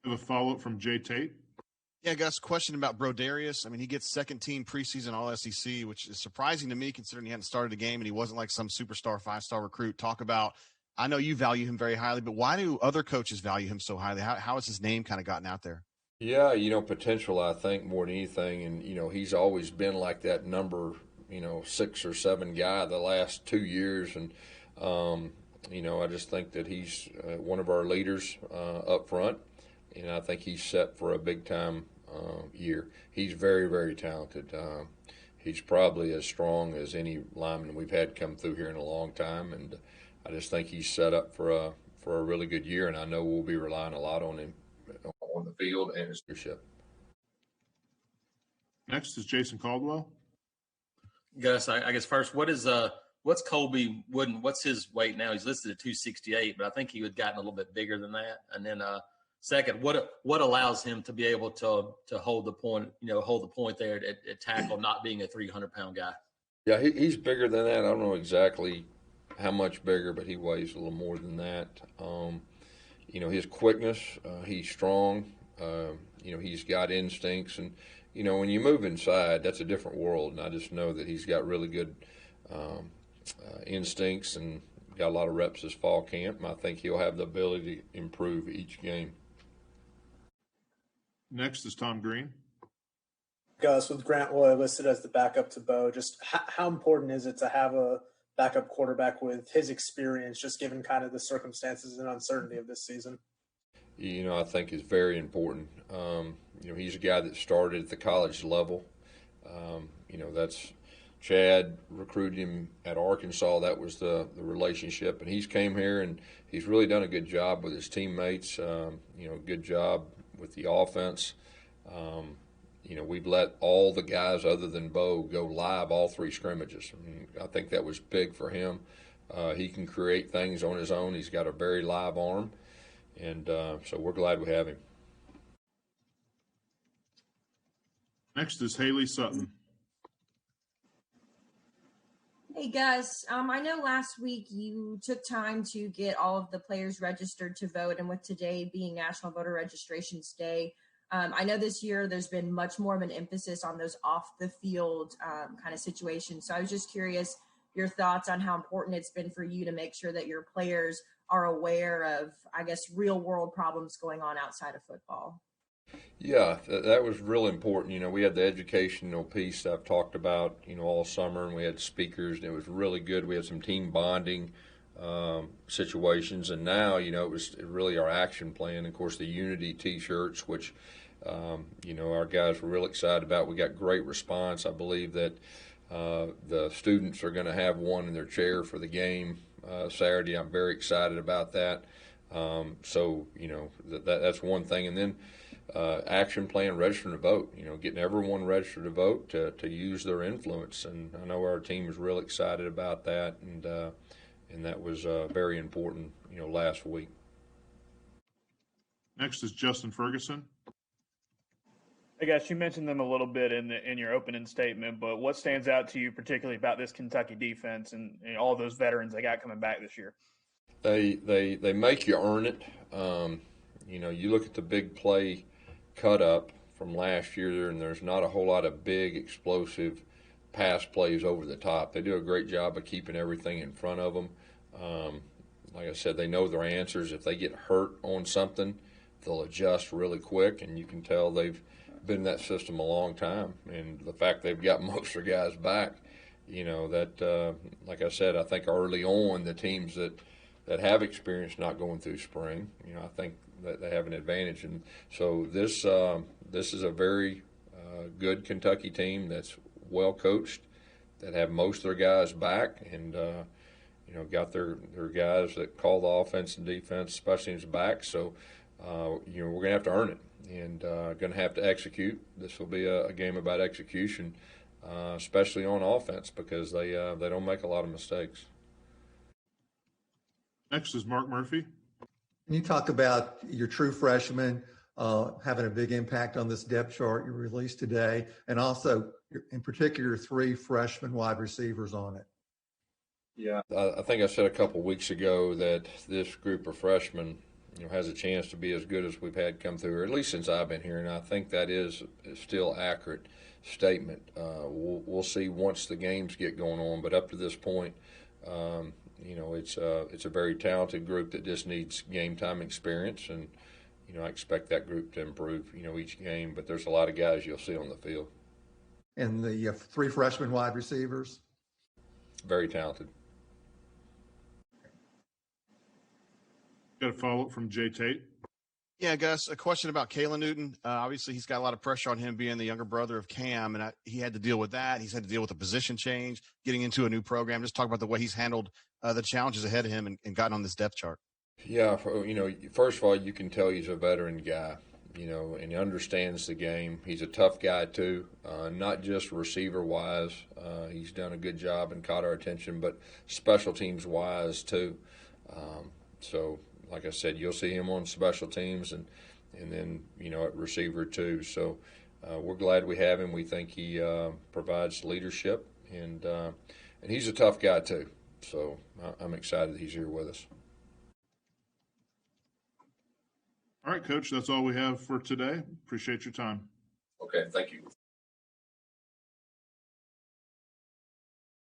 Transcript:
have a follow-up from Jay Tate. Yeah, Gus, question about Brodarius. I mean, he gets second-team preseason All-SEC, which is surprising to me considering he hadn't started a game and he wasn't like some superstar five-star recruit. Talk about, I know you value him very highly, but why do other coaches value him so highly? How has his name kind of gotten out there? Yeah, potential, I think, more than anything. And, he's always been like that number, 6 or 7 guy the last 2 years. And, I just think that he's one of our leaders up front. And I think he's set for a big-time year. He's very, very talented. He's probably as strong as any lineman we've had come through here in a long time. And I just think he's set up for a really good year. And I know we'll be relying a lot on him on the field and his leadership. Next is Jason Caldwell. Gus, I guess first, what's Colby Wooden? What's his weight now? He's listed at 268, but I think he had gotten a little bit bigger than that. And then second, what allows him to be able to hold the point there at tackle, not being a 300-pound guy? Yeah, he's bigger than that. I don't know exactly how much bigger, but he weighs a little more than that. His quickness, he's strong. He's got instincts. And, when you move inside, that's a different world. And I just know that he's got really good instincts and got a lot of reps this fall camp. And I think he'll have the ability to improve each game. Next is Tom Green. Gus, with Grant Loy listed as the backup to Bo, just how important is it to have a backup quarterback with his experience, just given kind of the circumstances and uncertainty of this season? I think it's very important. He's a guy that started at the college level. That's Chad recruited him at Arkansas. That was the relationship. And he's came here and he's really done a good job with his teammates, good job with the offense. We've let all the guys other than Bo go live all 3 scrimmages. I think that was big for him. He can create things on his own. He's got a very live arm. And so we're glad we have him. Next is Haley Sutton. Hey, Gus. I know last week you took time to get all of the players registered to vote, and with today being National Voter Registration Day, I know this year there's been much more of an emphasis on those off-the-field kind of situations. So I was just curious your thoughts on how important it's been for you to make sure that your players are aware of, I guess, real-world problems going on outside of football. Yeah, that was real important. We had the educational piece that I've talked about, all summer, and we had speakers, and it was really good. We had some team bonding situations, and now, it was really our action plan. Of course, the Unity T-shirts, which, our guys were real excited about. We got great response. I believe that the students are going to have one in their chair for the game Saturday. I'm very excited about that. That's one thing. And then action plan, registering to vote, getting everyone registered to vote to use their influence. And I know our team is real excited about that. And that was very important, last week. Next is Justin Ferguson. I guess you mentioned them a little bit in your opening statement, but what stands out to you particularly about this Kentucky defense and all those veterans they got coming back this year? They make you earn it. You look at the big play cut up from last year, and there's not a whole lot of big explosive pass plays over the top. They do a great job of keeping everything in front of them. Like I said, they know their answers. If they get hurt on something, they'll adjust really quick, and you can tell they've been in that system a long time. And the fact they've got most of their guys back, like I said, I think early on the teams that have experience not going through spring, I think that they have an advantage. And so this is a very good Kentucky team that's well coached, that have most of their guys back, and got their guys that call the offense and defense, special teams back. So we're going to have to earn it, and going to have to execute. This will be a game about execution, especially on offense, because they don't make a lot of mistakes. Next is Mark Murphy. Can you talk about your true freshmen having a big impact on this depth chart you released today, and also, in particular, 3 freshman wide receivers on it? Yeah, I think I said a couple weeks ago that this group of freshmen has a chance to be as good as we've had come through, or at least since I've been here. And I think that is still accurate statement. We'll see once the games get going on, but up to this point, it's a very talented group that just needs game time experience, and I expect that group to improve each game. But there's a lot of guys you'll see on the field. And the 3 freshman wide receivers. Very talented. Got a follow-up from Jay Tate. Yeah, Gus, a question about Kayla Newton. Obviously, he's got a lot of pressure on him being the younger brother of Cam, and he had to deal with that. He's had to deal with a position change, getting into a new program. Just talk about the way he's handled the challenges ahead of him and gotten on this depth chart. Yeah, first of all, you can tell he's a veteran guy, and he understands the game. He's a tough guy, too, not just receiver-wise. He's done a good job and caught our attention, but special teams-wise, too. So, like I said, you'll see him on special teams and then, at receiver, too. So we're glad we have him. We think he provides leadership, and he's a tough guy, too. So I'm excited he's here with us. All right, Coach, that's all we have for today. Appreciate your time. Okay, thank you.